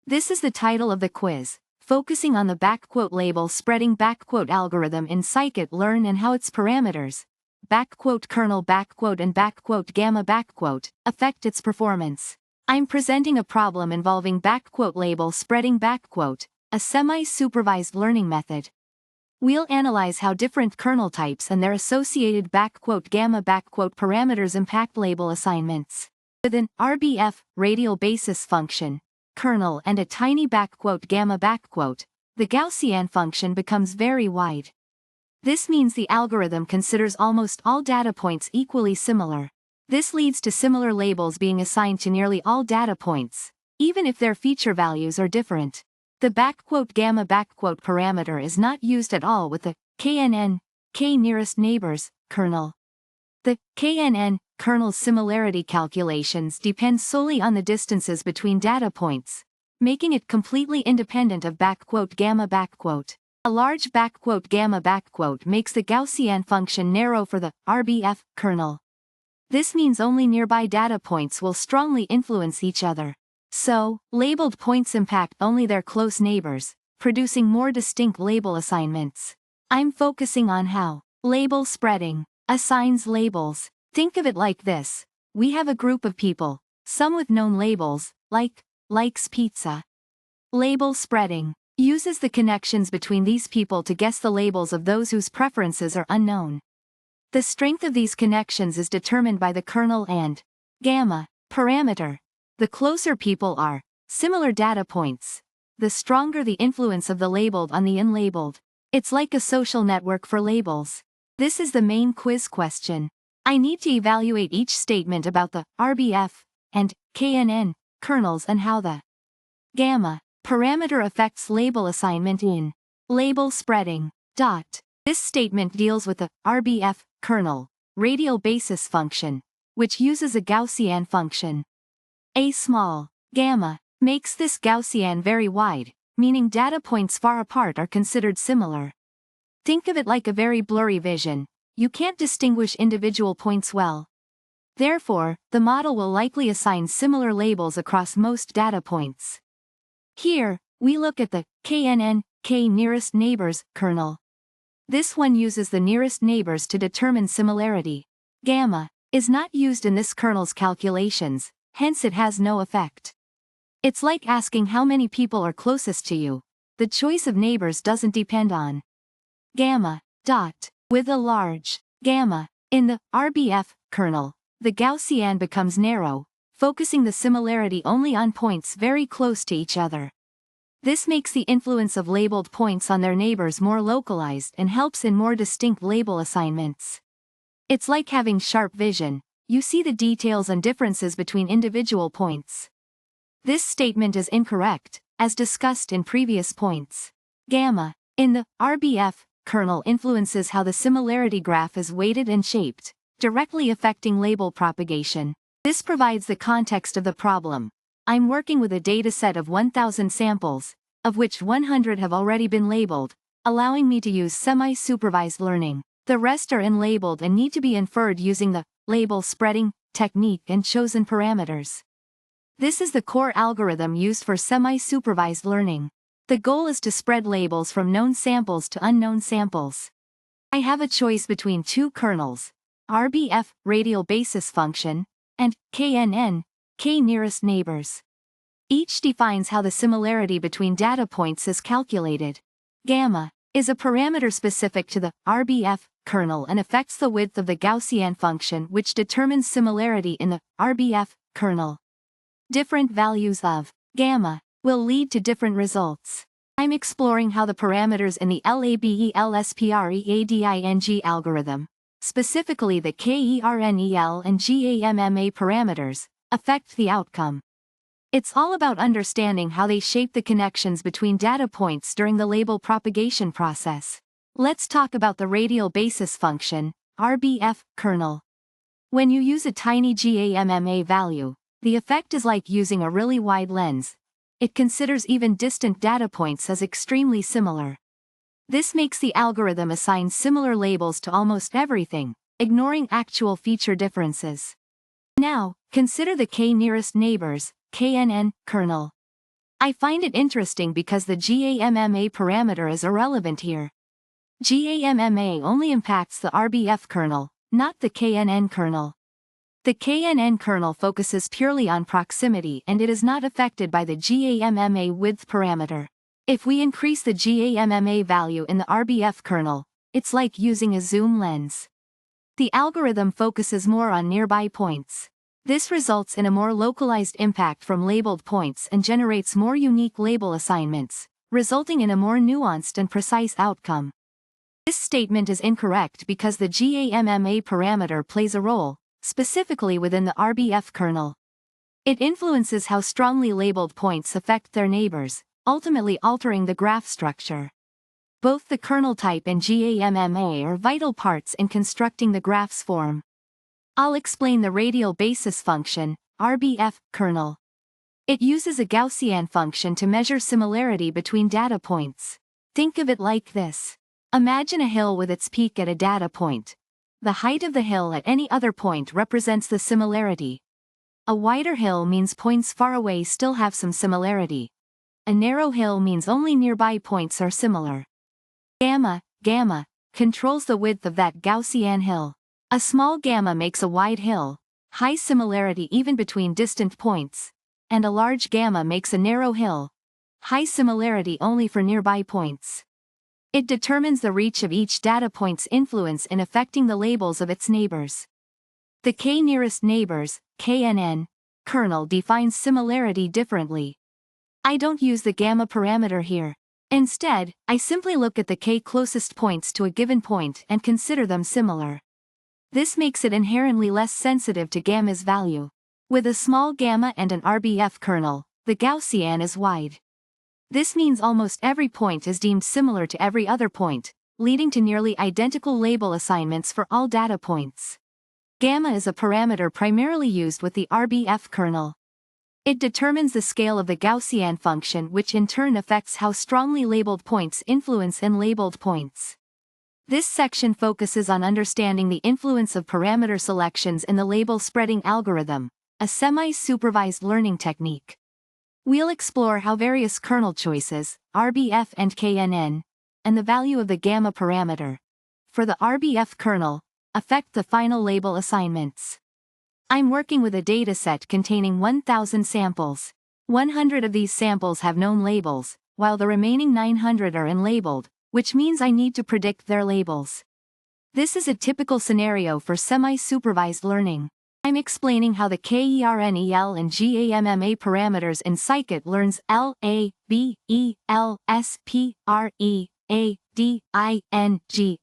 This is the title of the quiz, focusing on the label spreading algorithm in scikit-learn and how its parameters, kernel and gamma affect its performance. I'm presenting a problem involving label spreading a semi-supervised learning method. We'll analyze how different kernel types and their associated gamma parameters impact label assignments. With an RBF radial basis function, kernel and a tiny gamma the Gaussian function becomes very wide. This means the algorithm considers almost all data points equally similar. This leads to similar labels being assigned to nearly all data points, even if their feature values are different. The gamma parameter is not used at all with the KNN, k nearest neighbors, kernel. The KNN kernel similarity calculations depend solely on the distances between data points, making it completely independent of gamma. A large gamma makes the Gaussian function narrow for the RBF kernel. This means only nearby data points will strongly influence each other. So, labeled points impact only their close neighbors, producing more distinct label assignments. I'm focusing on how label spreading assigns labels. Think of it like this. We have a group of people, some with known labels, likes pizza. Label spreading uses the connections between these people to guess the labels of those whose preferences are unknown. The strength of these connections is determined by the kernel and gamma parameter. The closer people are, similar data points, the stronger the influence of the labeled on the unlabeled. It's like a social network for labels. This is the main quiz question. I need to evaluate each statement about the RBF and KNN kernels and how the gamma parameter affects label assignment in label spreading. This statement deals with the RBF kernel radial basis function, which uses a Gaussian function. A small gamma makes this Gaussian very wide, meaning data points far apart are considered similar. Think of it like a very blurry vision. You can't distinguish individual points well. Therefore, the model will likely assign similar labels across most data points. Here, we look at the KNN, k nearest neighbors kernel. This one uses the nearest neighbors to determine similarity. Gamma is not used in this kernel's calculations, hence it has no effect. It's like asking how many people are closest to you. The choice of neighbors doesn't depend on gamma. With a large gamma in the RBF kernel, the Gaussian becomes narrow, focusing the similarity only on points very close to each other. This makes the influence of labeled points on their neighbors more localized and helps in more distinct label assignments. It's like having sharp vision. You see the details and differences between individual points. This statement is incorrect, as discussed in previous points. Gamma in the RBF kernel influences how the similarity graph is weighted and shaped, directly affecting label propagation. This provides the context of the problem. I'm working with a dataset of 1,000 samples, of which 100 have already been labeled, allowing me to use semi-supervised learning. The rest are unlabeled and need to be inferred using the label spreading technique and chosen parameters. This is the core algorithm used for semi-supervised learning. The goal is to spread labels from known samples to unknown samples. I have a choice between two kernels, RBF radial basis function, and KNN, k nearest neighbors. Each defines how the similarity between data points is calculated. Gamma is a parameter specific to the RBF kernel and affects the width of the Gaussian function, which determines similarity in the RBF kernel. Different values of gamma will lead to different results. I'm exploring how the parameters in the LABELSPREADING algorithm, specifically the KERNEL and GAMMA parameters, affect the outcome. It's all about understanding how they shape the connections between data points during the label propagation process. Let's talk about the radial basis function, RBF kernel. When you use a tiny GAMMA value, the effect is like using a really wide lens. It considers even distant data points as extremely similar. This makes the algorithm assign similar labels to almost everything, ignoring actual feature differences. Now, consider the k nearest neighbors, KNN kernel. I find it interesting because the GAMMA parameter is irrelevant here. GAMMA only impacts the RBF kernel, not the KNN kernel. The KNN kernel focuses purely on proximity and it is not affected by the GAMMA width parameter. If we increase the GAMMA value in the RBF kernel, it's like using a zoom lens. The algorithm focuses more on nearby points. This results in a more localized impact from labeled points and generates more unique label assignments, resulting in a more nuanced and precise outcome. This statement is incorrect because the GAMMA parameter plays a role, specifically within the RBF kernel. It influences how strongly labeled points affect their neighbors, ultimately altering the graph structure. Both the kernel type and GAMMA are vital parts in constructing the graph's form. I'll explain the radial basis function, RBF, kernel. It uses a Gaussian function to measure similarity between data points. Think of it like this. Imagine a hill with its peak at a data point. The height of the hill at any other point represents the similarity. A wider hill means points far away still have some similarity. A narrow hill means only nearby points are similar. Gamma controls the width of that Gaussian hill. A small gamma makes a wide hill, high similarity even between distant points, and a large gamma makes a narrow hill, high similarity only for nearby points. It determines the reach of each data point's influence in affecting the labels of its neighbors. The k nearest neighbors, KNN, kernel defines similarity differently. I don't use the gamma parameter here. Instead, I simply look at the k closest points to a given point and consider them similar. This makes it inherently less sensitive to gamma's value. With a small gamma and an RBF kernel, the Gaussian is wide. This means almost every point is deemed similar to every other point, leading to nearly identical label assignments for all data points. Gamma is a parameter primarily used with the RBF kernel. It determines the scale of the Gaussian function, which in turn affects how strongly labeled points influence unlabeled points. This section focuses on understanding the influence of parameter selections in the label spreading algorithm, a semi-supervised learning technique. We'll explore how various kernel choices, RBF and KNN, and the value of the gamma parameter, for the RBF kernel, affect the final label assignments. I'm working with a dataset containing 1,000 samples. 100 of these samples have known labels, while the remaining 900 are unlabeled, which means I need to predict their labels. This is a typical scenario for semi-supervised learning. I'm explaining how the kernel and GAMMA parameters in scikit-learn's LABELSPREADING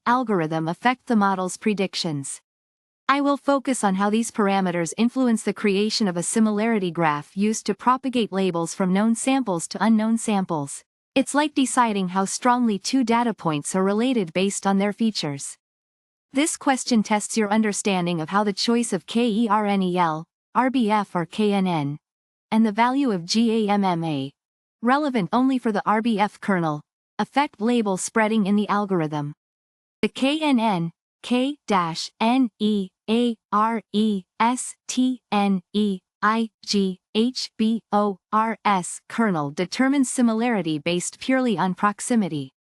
algorithm affect the model's predictions. I will focus on how these parameters influence the creation of a similarity graph used to propagate labels from known samples to unknown samples. It's like deciding how strongly two data points are related based on their features. This question tests your understanding of how the choice of kernel, RBF or KNN, and the value of GAMMA, relevant only for the RBF kernel, affect label spreading in the algorithm. The KNN, K-NEARESTNEIGHBORS kernel determines similarity based purely on proximity.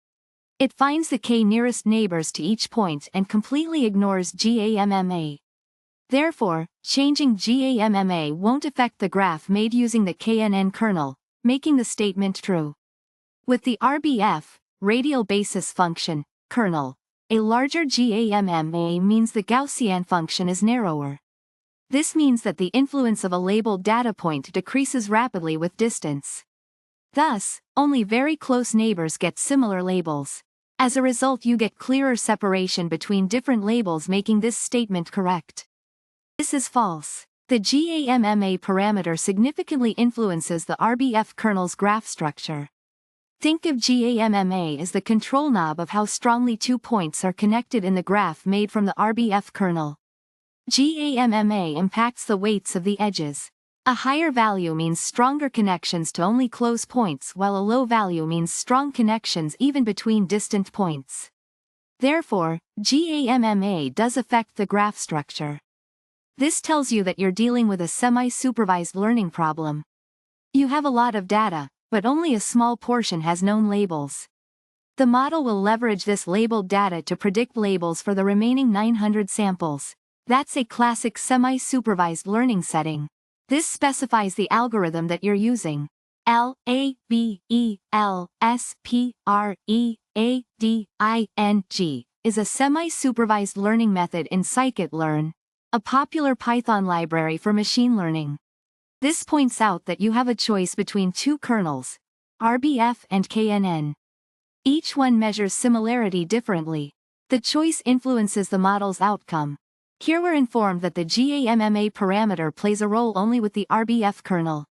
It finds the k nearest neighbors to each point and completely ignores GAMMA. Therefore, changing GAMMA won't affect the graph made using the KNN kernel, making the statement true. With the RBF, radial basis function, kernel, a larger GAMMA means the Gaussian function is narrower. This means that the influence of a labeled data point decreases rapidly with distance. Thus, only very close neighbors get similar labels. As a result, you get clearer separation between different labels, making this statement correct. This is false. The GAMMA parameter significantly influences the RBF kernel's graph structure. Think of GAMMA as the control knob of how strongly two points are connected in the graph made from the RBF kernel. GAMMA impacts the weights of the edges. A higher value means stronger connections to only close points, while a low value means strong connections even between distant points. Therefore, GAMMA does affect the graph structure. This tells you that you're dealing with a semi-supervised learning problem. You have a lot of data, but only a small portion has known labels. The model will leverage this labeled data to predict labels for the remaining 900 samples. That's a classic semi-supervised learning setting. This specifies the algorithm that you're using. LabelSpreading is a semi-supervised learning method in scikit-learn, a popular Python library for machine learning. This points out that you have a choice between two kernels, RBF and KNN. Each one measures similarity differently. The choice influences the model's outcome. Here we're informed that the GAMMA parameter plays a role only with the RBF kernel.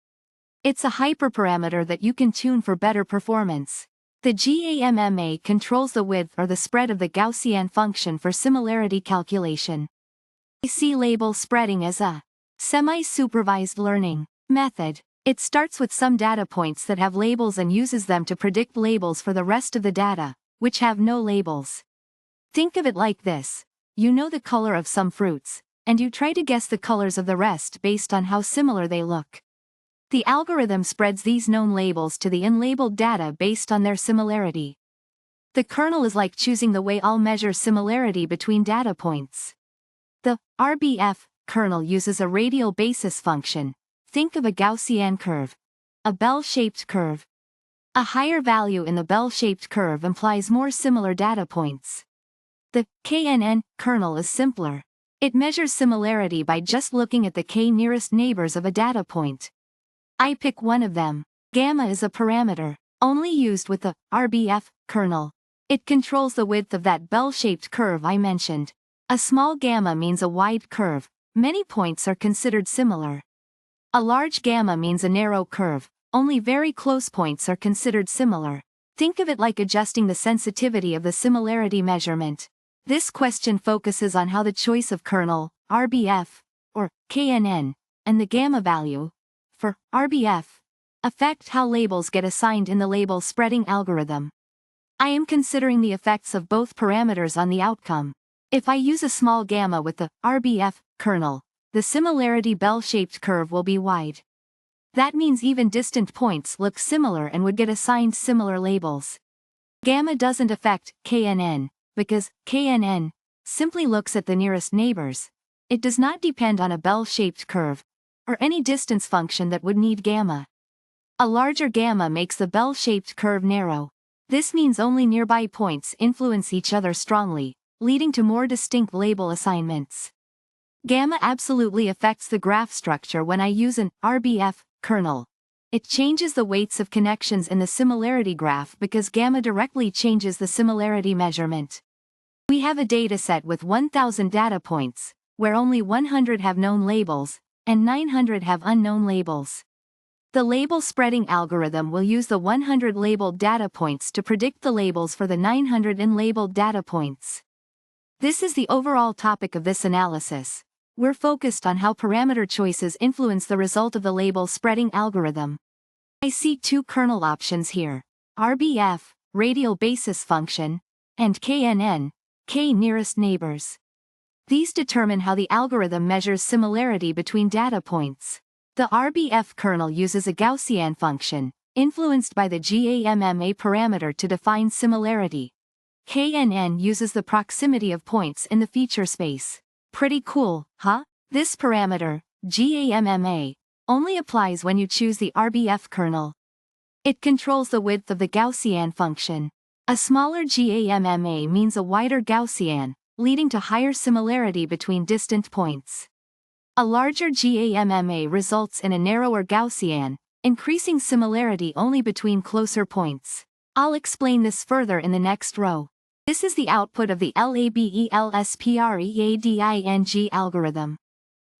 It's a hyperparameter that you can tune for better performance. The GAMMA controls the width or the spread of the Gaussian function for similarity calculation. I see label spreading as a semi-supervised learning method. It starts with some data points that have labels and uses them to predict labels for the rest of the data, which have no labels. Think of it like this. You know the color of some fruits, and you try to guess the colors of the rest based on how similar they look. The algorithm spreads these known labels to the unlabeled data based on their similarity. The kernel is like choosing the way I'll measure similarity between data points. The RBF kernel uses a radial basis function. Think of a Gaussian curve. A bell-shaped curve. A higher value in the bell-shaped curve implies more similar data points. The KNN kernel is simpler. It measures similarity by just looking at the k nearest neighbors of a data point. I pick one of them. Gamma is a parameter, only used with the RBF kernel. It controls the width of that bell-shaped curve I mentioned. A small gamma means a wide curve. Many points are considered similar. A large gamma means a narrow curve. Only very close points are considered similar. Think of it like adjusting the sensitivity of the similarity measurement. This question focuses on how the choice of kernel, RBF, or KNN, and the gamma value, for RBF, affect how labels get assigned in the label spreading algorithm. I am considering the effects of both parameters on the outcome. If I use a small gamma with the RBF kernel, the similarity bell-shaped curve will be wide. That means even distant points look similar and would get assigned similar labels. Gamma doesn't affect KNN, because KNN simply looks at the nearest neighbors. It does not depend on a bell-shaped curve, or any distance function that would need gamma. A larger gamma makes the bell-shaped curve narrow. This means only nearby points influence each other strongly, leading to more distinct label assignments. Gamma absolutely affects the graph structure when I use an RBF kernel. It changes the weights of connections in the similarity graph because gamma directly changes the similarity measurement. We have a dataset with 1000 data points, where only 100 have known labels, and 900 have unknown labels. The label spreading algorithm will use the 100 labeled data points to predict the labels for the 900 unlabeled data points. This is the overall topic of this analysis. We're focused on how parameter choices influence the result of the label spreading algorithm. I see two kernel options here: RBF, radial basis function, and KNN, k nearest neighbors. These determine how the algorithm measures similarity between data points. The RBF kernel uses a Gaussian function, influenced by the GAMMA parameter to define similarity. KNN uses the proximity of points in the feature space. Pretty cool, huh? This parameter, GAMMA, only applies when you choose the RBF kernel. It controls the width of the Gaussian function. A smaller GAMMA means a wider Gaussian, leading to higher similarity between distant points. A larger GAMMA results in a narrower Gaussian, increasing similarity only between closer points. I'll explain this further in the next row. This is the output of the LabelSpreading algorithm.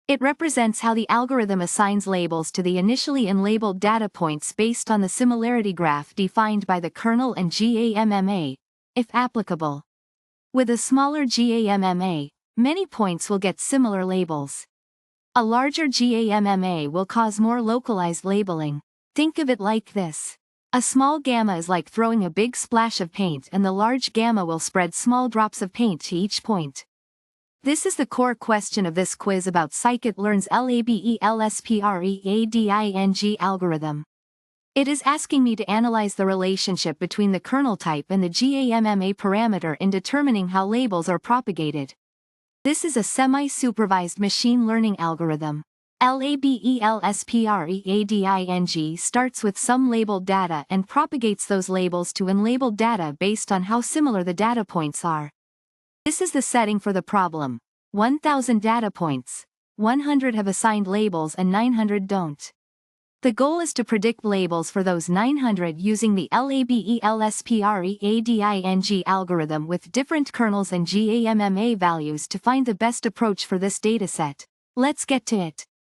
It represents how the algorithm assigns labels to the initially unlabeled data points based on the similarity graph defined by the kernel and GAMMA, if applicable. With a smaller GAMMA, many points will get similar labels. A larger GAMMA will cause more localized labeling. Think of it like this. A small gamma is like throwing a big splash of paint, and the large gamma will spread small drops of paint to each point. This is the core question of this quiz about scikit-learn's LabelSpreading algorithm. It is asking me to analyze the relationship between the kernel type and the GAMMA parameter in determining how labels are propagated. This is a semi-supervised machine learning algorithm. LabelSpreading starts with some labeled data and propagates those labels to unlabeled data based on how similar the data points are. This is the setting for the problem. 1000 data points. 100 have assigned labels and 900 don't. The goal is to predict labels for those 900 using the LabelSpreading algorithm with different kernels and GAMMA values to find the best approach for this dataset. Let's get to it.